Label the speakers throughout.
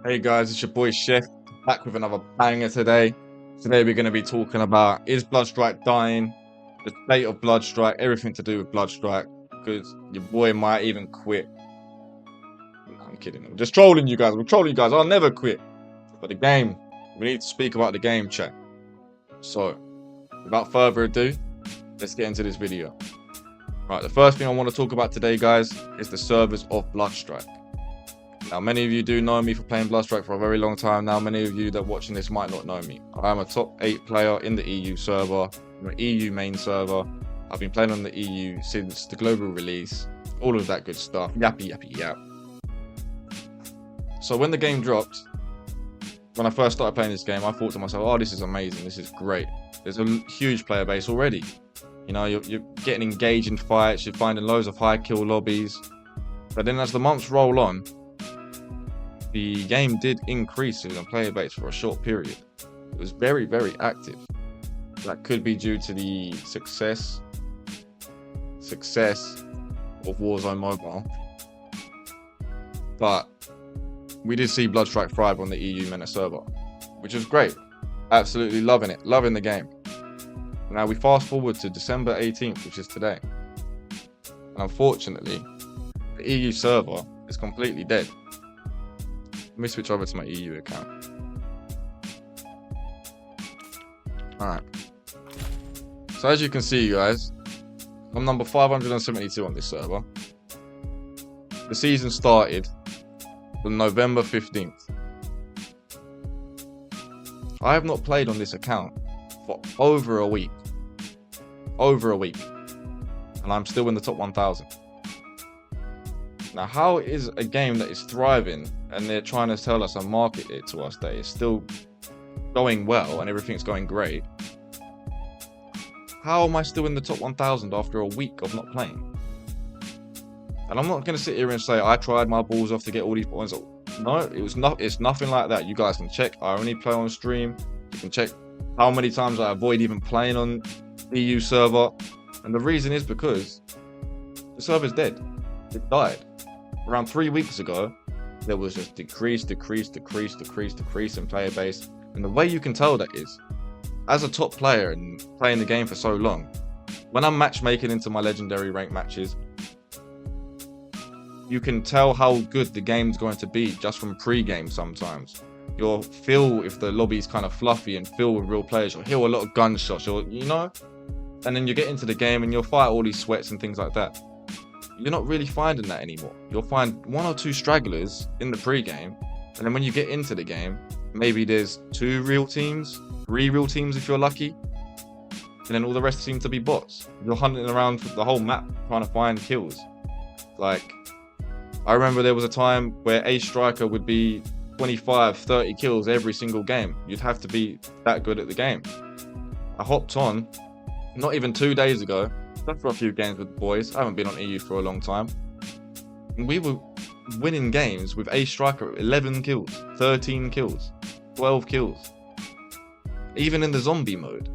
Speaker 1: Hey guys, it's your boy Chef, back with another banger today. Today we're going to be talking about, is Bloodstrike dying, the state of Bloodstrike, everything to do with Bloodstrike, because your boy might even quit. No, I'm kidding, I'm just trolling you guys, I'll never quit. But the game, we need to speak about the game, chat. So, without further ado, let's get into this video. Right, the first thing I want to talk about today, guys, is the servers of Bloodstrike. Now, many of you do know me for playing Bloodstrike for a very long time now. Many of you that are watching this might not know me. I am a top 8 player in the EU server. I'm an EU main server. I've been playing on the EU since the global release. All of that good stuff. Yappy, yappy, yap. So when the game dropped, when I first started playing this game, I thought to myself, oh, this is amazing. This is great. There's a huge player base already. You know, you're getting engaged in fights. You're finding loads of high kill lobbies. But then as the months roll on, the game did increase in the player base for a short period. It was very, very active. That could be due to the success of Warzone Mobile. But we did see Bloodstrike thrive on the EU META server, which was great. Absolutely loving it, loving the game. Now we fast forward to December 18th, which is today. And unfortunately, the EU server is completely dead. Let me switch over to my EU account. Alright. So as you can see, guys, I'm number 572 on this server. The season started on November 15th. I have not played on this account for over a week. And I'm still in the top 1000. Now, how is a game that is thriving and they're trying to tell us and market it to us that it's still going well and everything's going great? How am I still in the top 1000 after a week of not playing? And I'm not going to sit here and say I tried my balls off to get all these points. No, it's nothing like that. You guys can check. I only play on stream. You can check how many times I avoid even playing on EU server. And the reason is because the server's dead. It died. Around 3 weeks ago, there was just decrease in player base. And the way you can tell that is, as a top player and playing the game for so long, when I'm matchmaking into my legendary rank matches, you can tell how good the game's going to be just from pre-game sometimes. You'll feel if the lobby's kind of fluffy and filled with real players. You'll hear a lot of gunshots, you know? And then you get into the game and you'll fight all these sweats and things like that. You're not really finding that anymore. You'll find 1 or 2 stragglers in the pre-game, and then when you get into the game, maybe there's 2 real teams, 3 real teams if you're lucky, and then all the rest seem to be bots. You're hunting around the whole map trying to find kills. Like, I remember there was a time where a striker would be 25, 30 kills every single game. You'd have to be that good at the game. I hopped on, not even 2 days ago, just for a few games with the boys. I haven't been on EU for a long time. And we were winning games with a striker at 11 kills, 13 kills, 12 kills. Even in the zombie mode.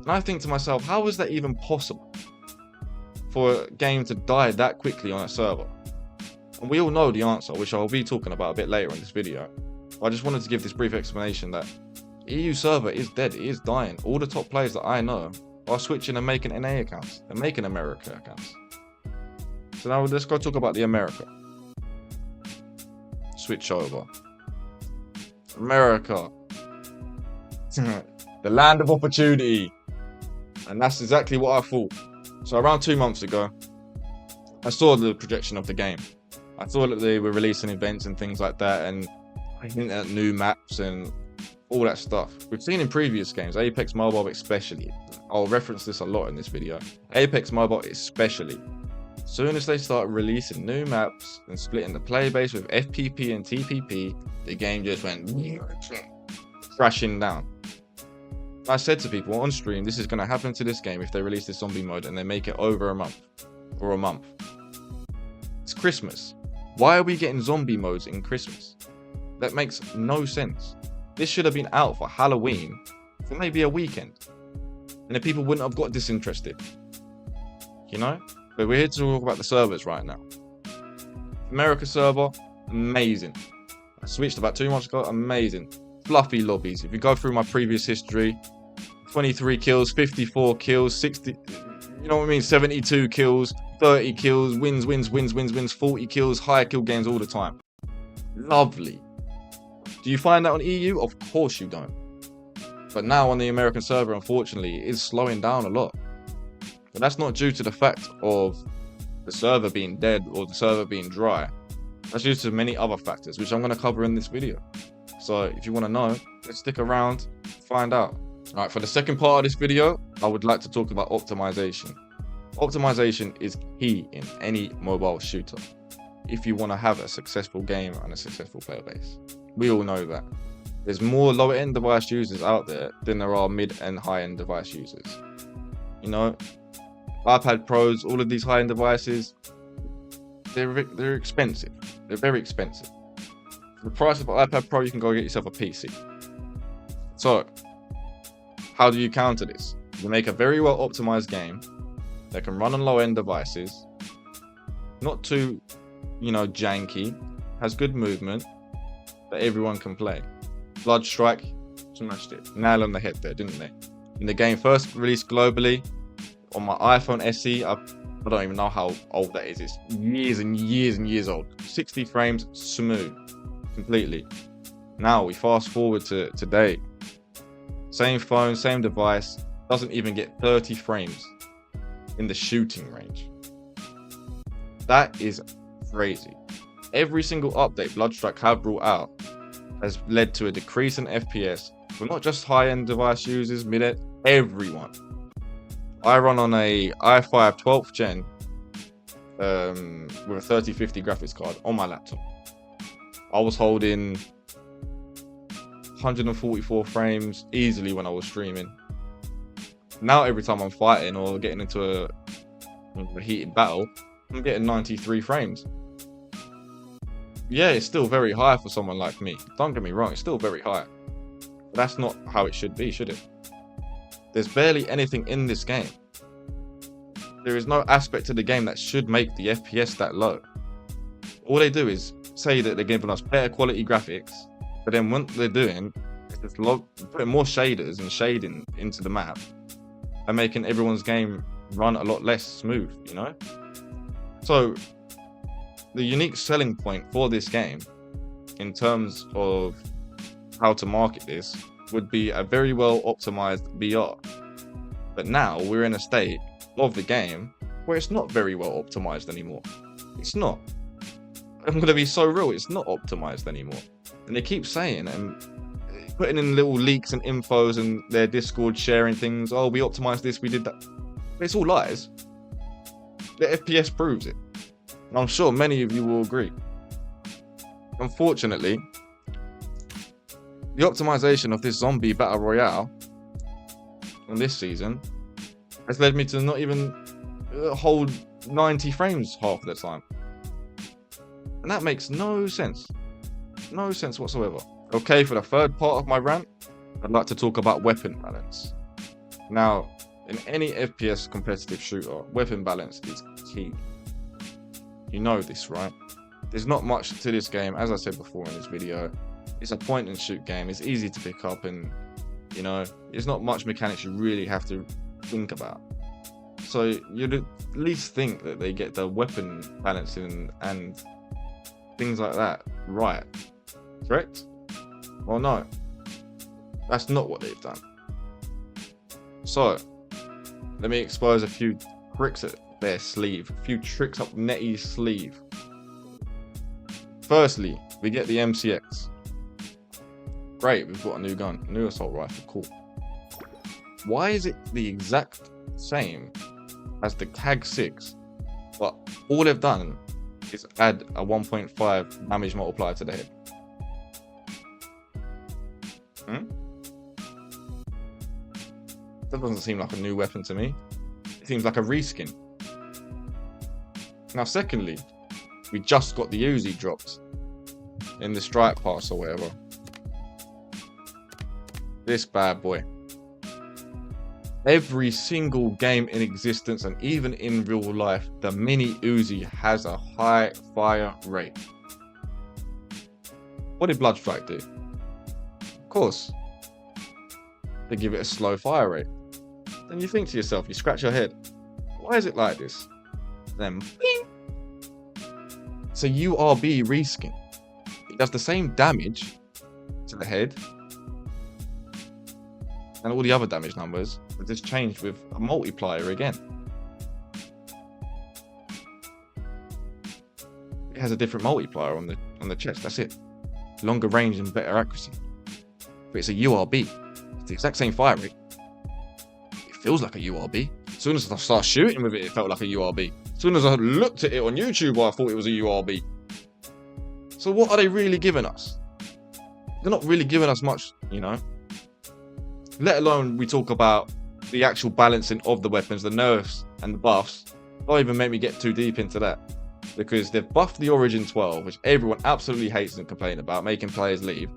Speaker 1: And I think to myself, how is that even possible for a game to die that quickly on a server? And we all know the answer, which I'll be talking about a bit later in this video. I just wanted to give this brief explanation that EU server is dead, it is dying. All the top players that I know are switching and making NA accounts and making America accounts. So now let's go talk about the America. Switch over. America. The land of opportunity. And that's exactly what I thought. So around 2 months ago, I saw the projection of the game. I saw that they were releasing events and things like that, and I hinted at new maps and all that stuff. We've seen in previous games, Apex Mobile especially. I'll reference this a lot in this video. Apex Mobile especially. As soon as they start releasing new maps and splitting the player base with FPP and TPP, the game just went crashing down. I said to people on stream, this is going to happen to this game if they release this zombie mode and they make it over a month. Or a month. It's Christmas. Why are we getting zombie modes in Christmas? That makes no sense. This should have been out for Halloween, for maybe a weekend. And then people wouldn't have got disinterested. You know? But we're here to talk about the servers right now. America server, amazing. I switched about 2 months ago. Amazing. Fluffy lobbies. If you go through my previous history, 23 kills, 54 kills, 60, you know what I mean? 72 kills, 30 kills, wins, 40 kills, higher kill games all the time. Lovely. Do you find that on EU? Of course you don't. But now on the American server, unfortunately, it is slowing down a lot. But that's not due to the fact of the server being dead or the server being dry. That's due to many other factors, which I'm going to cover in this video. So if you want to know, let's stick around, find out. All right, for the second part of this video, I would like to talk about optimization. Optimization is key in any mobile shooter if you want to have a successful game and a successful player base. We all know that. There's more lower-end device users out there than there are mid and high-end device users. You know, iPad Pros, all of these high-end devices, they're expensive. They're very expensive. For the price of an iPad Pro, you can go get yourself a PC. So, how do you counter this? You make a very well-optimized game that can run on low-end devices, not too, janky, has good movement, that everyone can play. Bloodstrike smashed it. Nail on the head there, didn't they? In the game first released globally on my iPhone SE, I don't even know how old that is. It's years and years and years old. 60 frames, smooth, completely. Now we fast forward to today. Same phone, same device, doesn't even get 30 frames in the shooting range. That is crazy. Every single update Bloodstrike have brought out has led to a decrease in FPS for not just high-end device users, mid-end, everyone. I run on a i5 12th gen with a 3050 graphics card on my laptop. I was holding 144 frames easily when I was streaming. Now every time I'm fighting or getting into a heated battle, I'm getting 93 frames. Yeah, it's still very high for someone like me. Don't get me wrong, it's still very high. But that's not how it should be, should it? There's barely anything in this game. There is no aspect to the game that should make the FPS that low. All they do is say that they're giving us better quality graphics, but then what they're doing is just putting more shaders and shading into the map and making everyone's game run a lot less smooth, So, the unique selling point for this game, in terms of how to market this, would be a very well optimized VR. But now we're in a state of the game where it's not very well optimized anymore. It's not. I'm going to be so real, it's not optimized anymore. And they keep saying and putting in little leaks and infos and their Discord sharing things. Oh, we optimized this, we did that. But it's all lies. The FPS proves it. And I'm sure many of you will agree. Unfortunately, the optimization of this zombie battle royale on this season has led me to not even hold 90 frames half the time. And that makes no sense. No sense whatsoever. Okay, for the third part of my rant, I'd like to talk about weapon balance. Now, in any FPS competitive shooter, weapon balance is key. You know this, right? There's not much to this game, as I said before in this video. It's a point and shoot game. It's easy to pick up and, there's not much mechanics you really have to think about. So you'd at least think that they get the weapon balancing and things like that right. Correct? Well, no. That's not what they've done. So, let me expose a few tricks at their sleeve. A few tricks up Nettie's sleeve. Firstly, we get the MCX. Great, we've got a new gun. New assault rifle, cool. Why is it the exact same as the Tag 6, but all they've done is add a 1.5 damage multiplier to the head? That doesn't seem like a new weapon to me. It seems like a reskin. Now, secondly, we just got the Uzi dropped in the strike pass or whatever. This bad boy. Every single game in existence and even in real life, the mini Uzi has a high fire rate. What did Bloodstrike do? Of course, they give it a slow fire rate. Then you think to yourself, you scratch your head, why is it like this? Then, bing! It's a URB reskin. It does the same damage to the head and all the other damage numbers, but it's changed with a multiplier again. It has a different multiplier on the chest. That's it. Longer range and better accuracy. But it's a URB. It's the exact same fire rate. It feels like a URB. As soon as I started shooting with it, it felt like a URB. As soon as I looked at it on YouTube, I thought it was a URB. So what are they really giving us? They're not really giving us much, you know. Let alone we talk about the actual balancing of the weapons, the nerfs and the buffs. Don't even make me get too deep into that. Because they've buffed the Origin 12, which everyone absolutely hates and complain about, making players leave.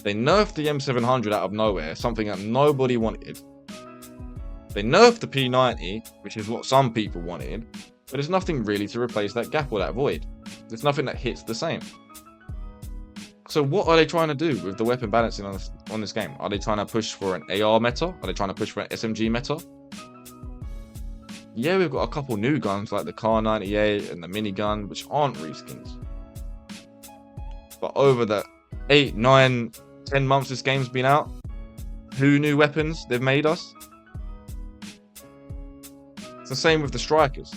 Speaker 1: They nerfed the M700 out of nowhere, something that nobody wanted. They nerfed the P90, which is what some people wanted, but there's nothing really to replace that gap or that void. There's nothing that hits the same. So what are they trying to do with the weapon balancing on this game? Are they trying to push for an AR meta? Are they trying to push for an SMG meta? Yeah, we've got a couple new guns like the Kar 98 and the minigun, which aren't reskins. But over the 8, 9, 10 months this game's been out, who new weapons they've made us? It's the same with the Strikers.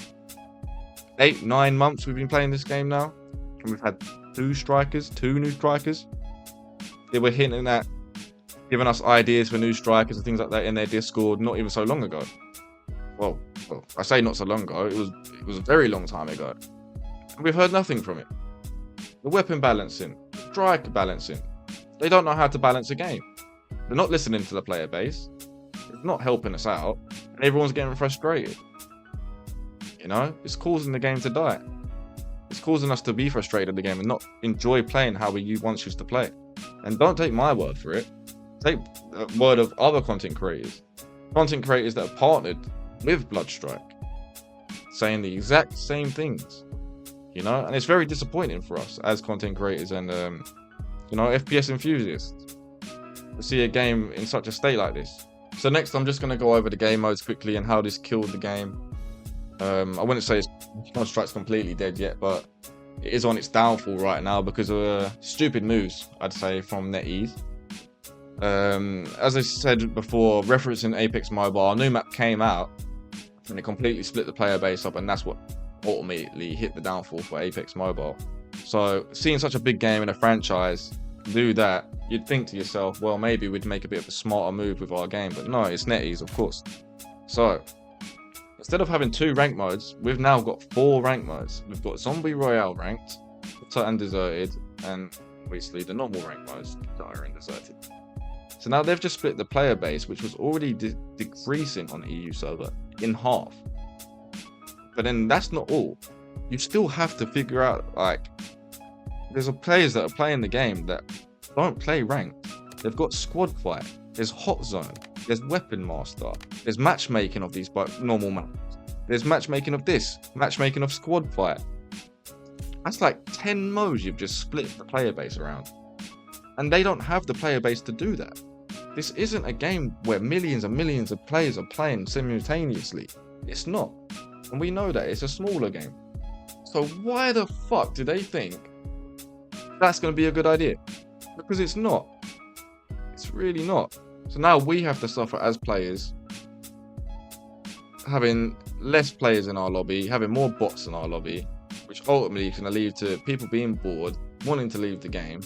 Speaker 1: 8, 9 months we've been playing this game now, and we've had 2 new Strikers. They were hinting at giving us ideas for new Strikers and things like that in their Discord not even so long ago. Well, I say not so long ago, it was a very long time ago. And we've heard nothing from it. The weapon balancing, strike balancing, they don't know how to balance a game. They're not listening to the player base. It's not helping us out. And everyone's getting frustrated. You know, it's causing the game to die. It's causing us to be frustrated in the game and not enjoy playing how we once used to play. And don't take my word for it. Take the word of other content creators. Content creators that have partnered with Bloodstrike, saying the exact same things, you know, and it's very disappointing for us as content creators and you know, FPS enthusiasts to see a game in such a state like this. So next I'm just going to go over the game modes quickly and how this killed the game. I wouldn't say Bloodstrike's completely dead yet, but it is on its downfall right now because of stupid moves, I'd say, from NetEase. As I said before, referencing Apex Mobile, a new map came out and it completely split the player base up, and that's what ultimately hit the downfall for Apex Mobile. So seeing such a big game in a franchise do that, you'd think to yourself, well, maybe we'd make a bit of a smarter move with our game, but no, it's NetEase, of course. So instead of having 2 rank modes, we've now got 4 rank modes. We've got Zombie Royale ranked, and Deserted, and obviously the normal rank modes, Dire and Deserted. So now they've just split the player base, which was already decreasing on the EU server, in half. But then that's not all. You still have to figure out, like, there's players that are playing the game that don't play ranked. They've got squad fight, there's hot zone, there's weapon master, there's matchmaking of these normal maps, there's matchmaking of this, matchmaking of squad fight. That's like 10 modes you've just split the player base around. And they don't have the player base to do that. This isn't a game where millions and millions of players are playing simultaneously. It's not. And we know that. It's a smaller game. So why the fuck do they think that's going to be a good idea? Because it's not. It's really not. So now we have to suffer as players, having less players in our lobby, having more bots in our lobby, which ultimately is going to lead to people being bored, wanting to leave the game.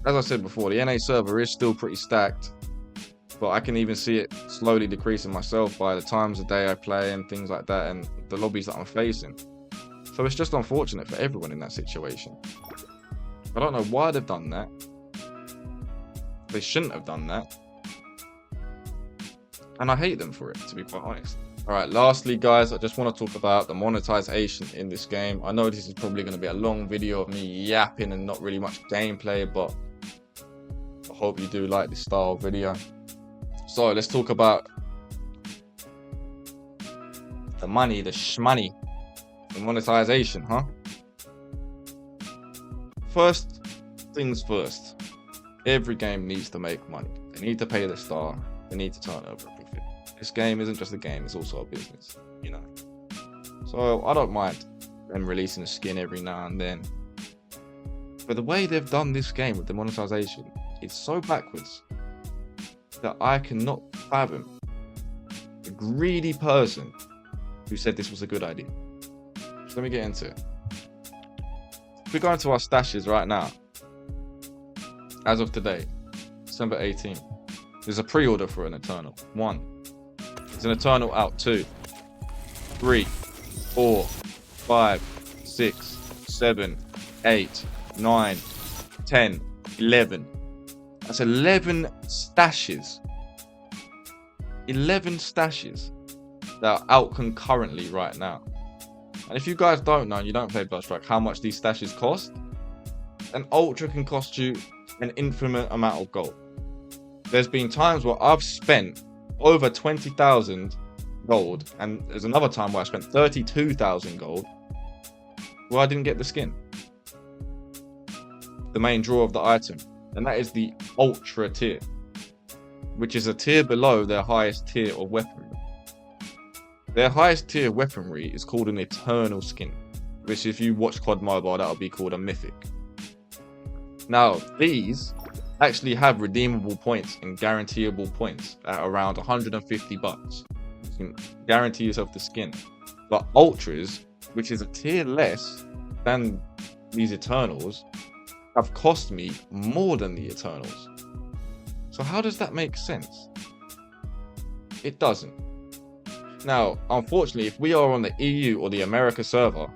Speaker 1: As I said before, the NA server is still pretty stacked, but I can even see it slowly decreasing myself by the times of day I play and things like that, and the lobbies that I'm facing. So it's just unfortunate for everyone in that situation. I don't know why they've done that. They shouldn't have done that. And I hate them for it, to be quite honest. Alright, lastly guys, I just want to talk about the monetization in this game. I know this is probably going to be a long video of me yapping and not really much gameplay, but I hope you do like this style of video. So let's talk about the money, the shmoney, the monetization, huh? First, things first. Every game needs to make money. They need to pay the star. They need to turn over a profit. This game isn't just a game, it's also a business, you know. So I don't mind them releasing a skin every now and then. But the way they've done this game with the monetization, it's so backwards that I cannot fathom a greedy person who said this was a good idea. So let me get into it. If we go into our stashes right now, as of today, December 18th, there's a pre-order for an Eternal. 1. There's an Eternal out. 2, 3, 4, 5, 6, 7, 8, 9, 10, 11. That's 11 stashes. 11 stashes that are out concurrently right now. And if you guys don't know and you don't play Bloodstrike, how much these stashes cost, an Ultra can cost you an infinite amount of gold. There's been times where I've spent over 20,000 gold, and there's another time where I spent 32,000 gold where I didn't get the skin, the main draw of the item, and that is the Ultra tier, which is a tier below their highest tier of weaponry. Their highest tier weaponry is called an Eternal skin, which if you watch COD Mobile, that would be called a Mythic. Now, these actually have redeemable points and guaranteeable points at around 150 bucks. You can guarantee yourself the skin. But Ultras, which is a tier less than these Eternals, have cost me more than the Eternals. So how does that make sense? It doesn't. Now, unfortunately, if we are on the EU or the America server,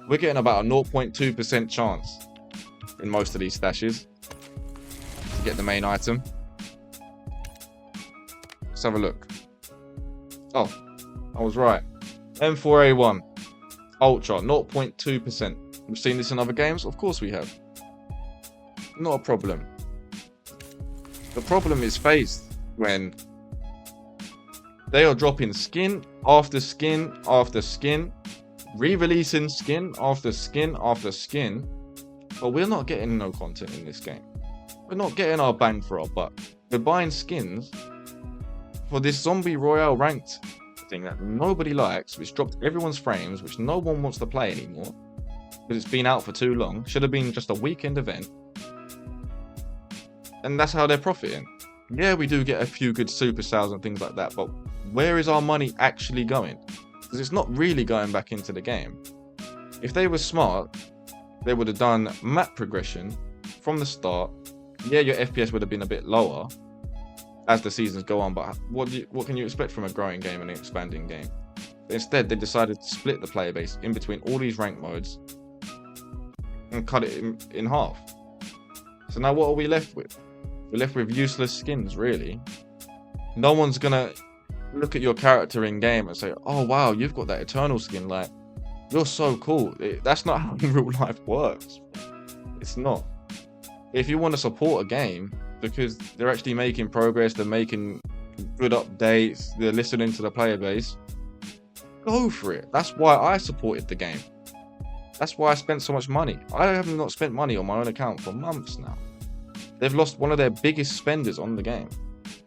Speaker 1: we're getting about a 0.2% chance in most of these stashes to get the main item. Let's have a look. Oh, I was right. M4A1 Ultra, 0.2%. We've seen this in other games? Of course we have. Not a problem. The problem is faced when they are dropping skin after skin after skin, re-releasing skin after skin after skin, but we're not getting no content in this game. We're not getting our bang for our buck. We're buying skins for this Zombie Royale ranked thing that nobody likes, which dropped everyone's frames, which no one wants to play anymore because it's been out for too long. Should have been just a weekend event. And that's how they're profiting. Yeah, we do get a few good super sales and things like that, but where is our money actually going? Because it's not really going back into the game. If they were smart, they would have done map progression from the start. Yeah, your FPS would have been a bit lower as the seasons go on, but what can you expect from a growing game and an expanding game? Instead, they decided to split the player base in between all these rank modes and cut it in half. So now what are we left with? We're left with useless skins, really. No one's gonna look at your character in game and say, oh wow, you've got that Eternal skin, like, you're so cool. That's not how real life works. It's not. If you want to support a game because they're actually making progress, they're making good updates, they're listening to the player base, go for it. That's why I supported the game. That's why I spent so much money. I have not spent money on my own account for months now. They've lost one of their biggest spenders on the game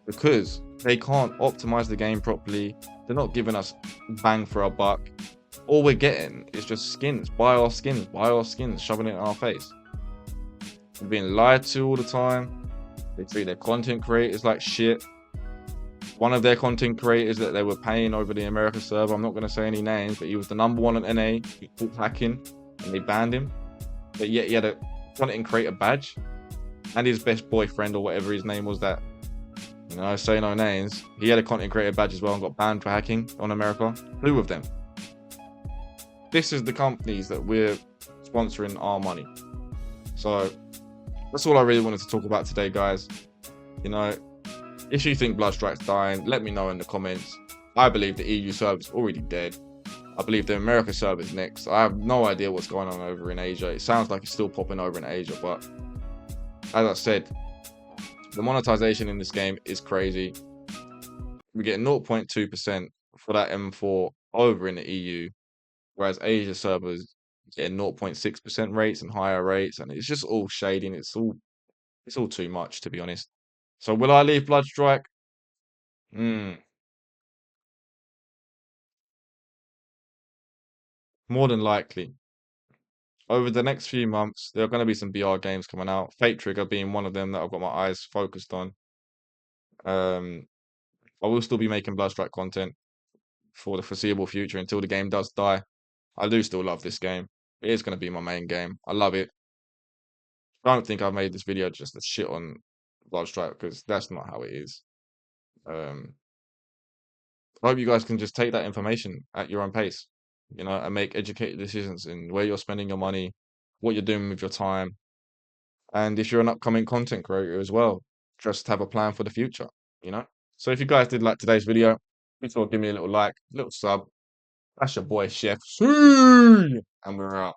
Speaker 1: because they can't optimize the game properly. They're not giving us bang for our buck. All we're getting is just skins. Buy our skins, shoving it in our face. We're being lied to all the time. They treat their content creators like shit. One of their content creators that they were paying over the America server, I'm not going to say any names, but he was the #1 on NA. He caught hacking and they banned him. But yet he had a content creator badge. And his best boyfriend or whatever his name was, that, you know, say no names, he had a content creator badge as well and got banned for hacking on America. 2 of them. This is the companies that we're sponsoring our money. So that's all I really wanted to talk about today, guys. You know, if you think Bloodstrike's dying, let me know in the comments. I believe the EU server is already dead. I believe the America server is next. I have no idea what's going on over in Asia. It sounds like it's still popping over in Asia, but as I said, the monetization in this game is crazy. We get 0.2% for that M4 over in the EU, whereas Asia servers getting 0.6% rates and higher rates, and it's just all shading. It's all too much, to be honest. So will I leave Bloodstrike? Mm, more than likely. Over the next few months, there are going to be some BR games coming out. Fate Trigger being one of them that I've got my eyes focused on. Um, I will still be making Bloodstrike content for the foreseeable future until the game does die. I do still love this game. It is going to be my main game. I love it. I don't think I've made this video just to shit on Bloodstrike because that's not how it is. Um, I hope you guys can just take that information at your own pace, and make educated decisions in where you're spending your money, what you're doing with your time, and if you're an upcoming content creator as well, just have a plan for the future, you know? So if you guys did like today's video, please all give me a little like, little sub. That's your boy Chef. And we're out.